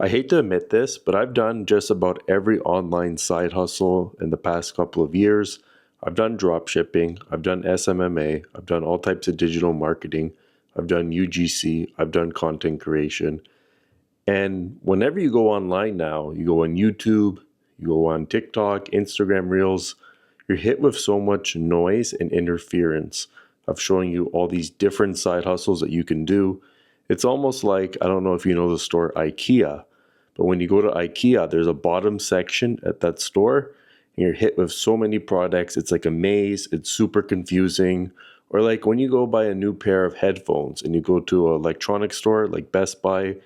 I hate to admit this, but I've done just about every online side hustle in the past couple of years. I've done drop shipping, I've done SMMA, I've done all types of digital marketing, I've done UGC, I've done content creation. And whenever you go online now, you go on YouTube, you go on TikTok, Instagram Reels, you're hit with so much noise and interference of showing you all these different side hustles that you can do. It's almost like, I don't know if you know the store IKEA, but when you go to IKEA, there's a bottom section at that store, and you're hit with so many products. It's like a maze, it's super confusing. Or like when you go buy a new pair of headphones and you go to an electronics store like Best Buy,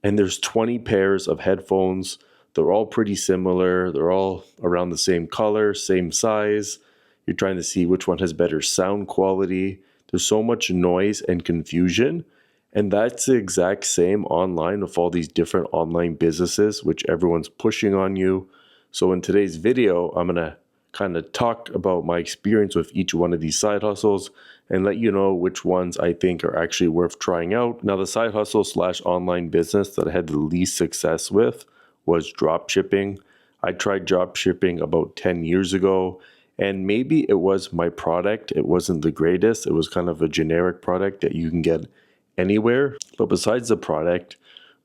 and there's 20 pairs of headphones. They're all pretty similar. They're all around the same color, same size. You're trying to see which one has better sound quality. There's so much noise and confusion. And that's the exact same online with all these different online businesses, which everyone's pushing on you. So in today's video, I'm going to kind of talk about my experience with each one of these side hustles and let you know which ones I think are actually worth trying out. Now, the side hustle / online business that I had the least success with was drop shipping. I tried drop shipping about 10 years ago, and maybe it was my product. It wasn't the greatest. It was kind of a generic product that you can get anywhere. But besides the product,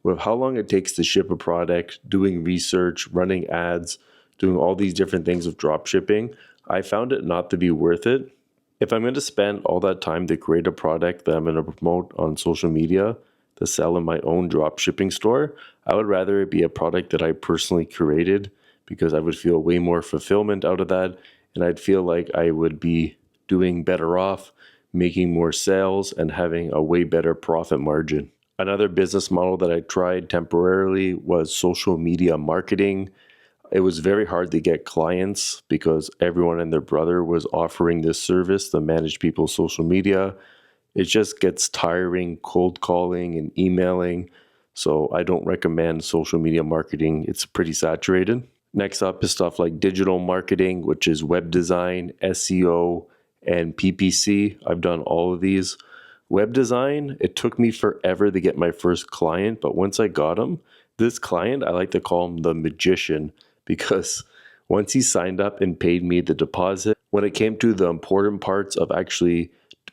with how long it takes to ship a product, doing research, running ads, doing all these different things with drop shipping, I found it not to be worth it. If I'm going to spend all that time to create a product that I'm going to promote on social media to sell in my own drop shipping store, I would rather it be a product that I personally created, because I would feel way more fulfillment out of that, and I'd feel like I would be doing better off, making more sales, and having a way better profit margin. Another business model that I tried temporarily was social media marketing. It was very hard to get clients because everyone and their brother was offering this service to manage people's social media. It just gets tiring cold calling and emailing. So I don't recommend social media marketing. It's pretty saturated. Next up is stuff like digital marketing, which is web design, SEO, and PPC. I've done all of these. Web design, it took me forever to get my first client, but once I got him, this client, I like to call him the magician, because once he signed up and paid me the deposit, when it came to the important parts of actually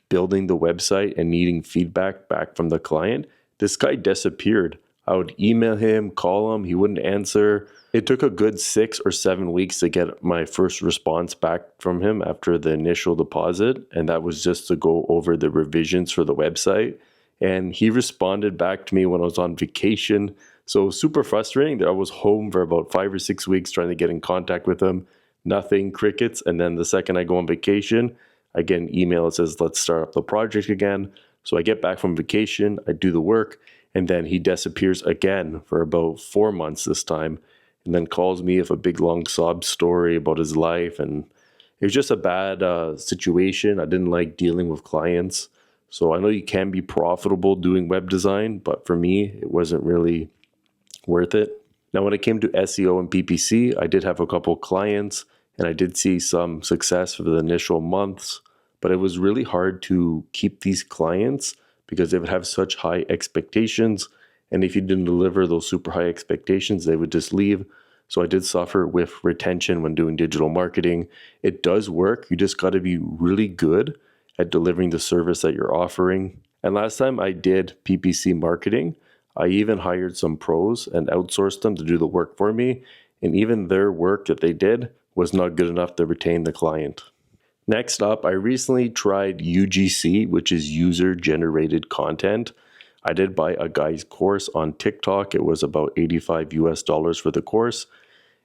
building the website and needing feedback back from the client, this guy disappeared. I would email him, call him, he wouldn't answer. It took a good 6 or 7 weeks to get my first response back from him after the initial deposit, and that was just to go over the revisions for the website. And he responded back to me when I was on vacation. So super frustrating that I was home for about 5 or 6 weeks trying to get in contact with him. Nothing, crickets. And then the second I go on vacation, I get an email that says, let's start up the project again. So I get back from vacation, I do the work, and then he disappears again for about 4 months this time, and then calls me with a big long sob story about his life. And it was just a bad situation. I didn't like dealing with clients. So I know you can be profitable doing web design, but for me, it wasn't really worth it. Now, when it came to SEO and PPC, I did have a couple clients and I did see some success for the initial months, but it was really hard to keep these clients because they would have such high expectations. And if you didn't deliver those super high expectations, they would just leave. So I did suffer with retention when doing digital marketing. It does work. You just got to be really good at delivering the service that you're offering. And last time I did PPC marketing, I even hired some pros and outsourced them to do the work for me. And even their work that they did was not good enough to retain the client. Next up, I recently tried UGC, which is user generated content. I did buy a guy's course on TikTok. It was about $85 for the course.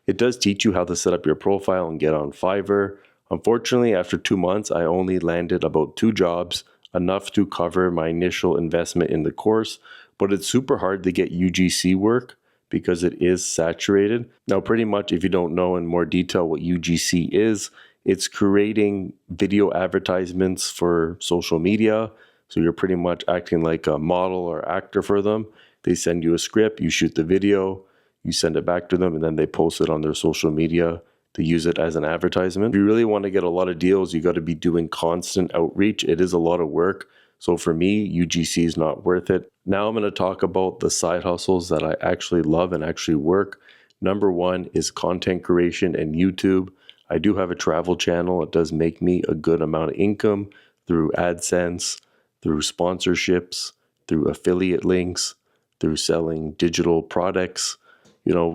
It does teach you how to set up your profile and get on Fiverr. Unfortunately, after 2 months, I only landed about 2 jobs, enough to cover my initial investment in the course, but it's super hard to get UGC work because it is saturated. Now, pretty much if you don't know in more detail what UGC is, it's creating video advertisements for social media. So you're pretty much acting like a model or actor for them. They send you a script, you shoot the video, you send it back to them, and then they post it on their social media to use it as an advertisement. If you really want to get a lot of deals, you got to be doing constant outreach. It is a lot of work. So for me, UGC is not worth it. Now I'm going to talk about the side hustles that I actually love and actually work. Number one is content creation and YouTube. I do have a travel channel. It does make me a good amount of income through AdSense, through sponsorships, through affiliate links, through selling digital products.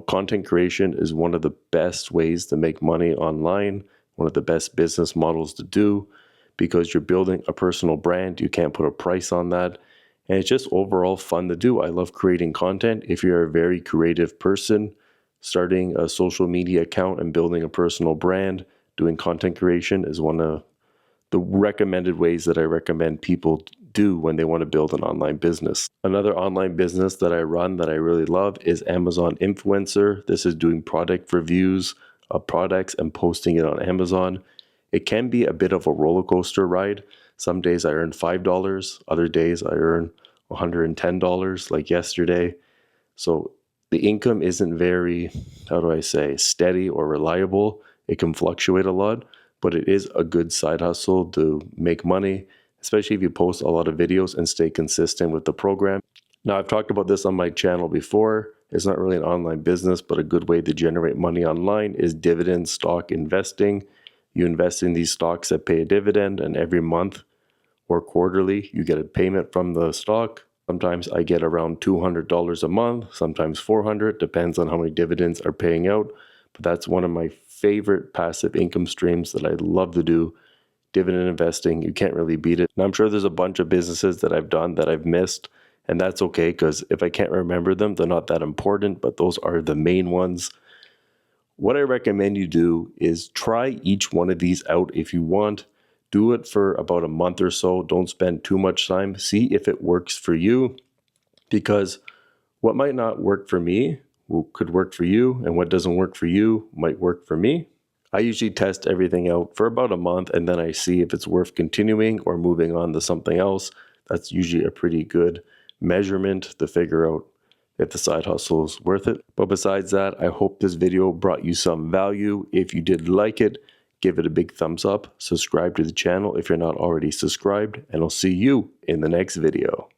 Content creation is one of the best ways to make money online, one of the best business models to do, because you're building a personal brand. You can't put a price on that. And it's just overall fun to do. I love creating content. If you're a very creative person, starting a social media account and building a personal brand, doing content creation is one of the recommended ways that I recommend people do when they want to build an online business. Another online business that I run that I really love is Amazon Influencer. This is doing product reviews of products and posting it on Amazon. It can be a bit of a roller coaster ride. Some days I earn $5, other days I earn $110 like yesterday. So the income isn't very, steady or reliable. It can fluctuate a lot, but it is a good side hustle to make money, especially if you post a lot of videos and stay consistent with the program. Now, I've talked about this on my channel before. It's not really an online business, but a good way to generate money online is dividend stock investing. You invest in these stocks that pay a dividend, and every month or quarterly, you get a payment from the stock. Sometimes I get around $200 a month, sometimes $400, depends on how many dividends are paying out. But that's one of my favorite passive income streams that I love to do. Dividend investing, you can't really beat it. And I'm sure there's a bunch of businesses that I've done that I've missed, and that's okay, because if I can't remember them, they're not that important, but those are the main ones. What I recommend you do is try each one of these out if you want. Do it for about a month or so. Don't spend too much time. See if it works for you, because what might not work for me could work for you, and what doesn't work for you might work for me. I usually test everything out for about a month, and then I see if it's worth continuing or moving on to something else. That's usually a pretty good measurement to figure out if the side hustle is worth it. But besides that, I hope this video brought you some value. If you did like it, give it a big thumbs up. Subscribe to the channel if you're not already subscribed, and I'll see you in the next video.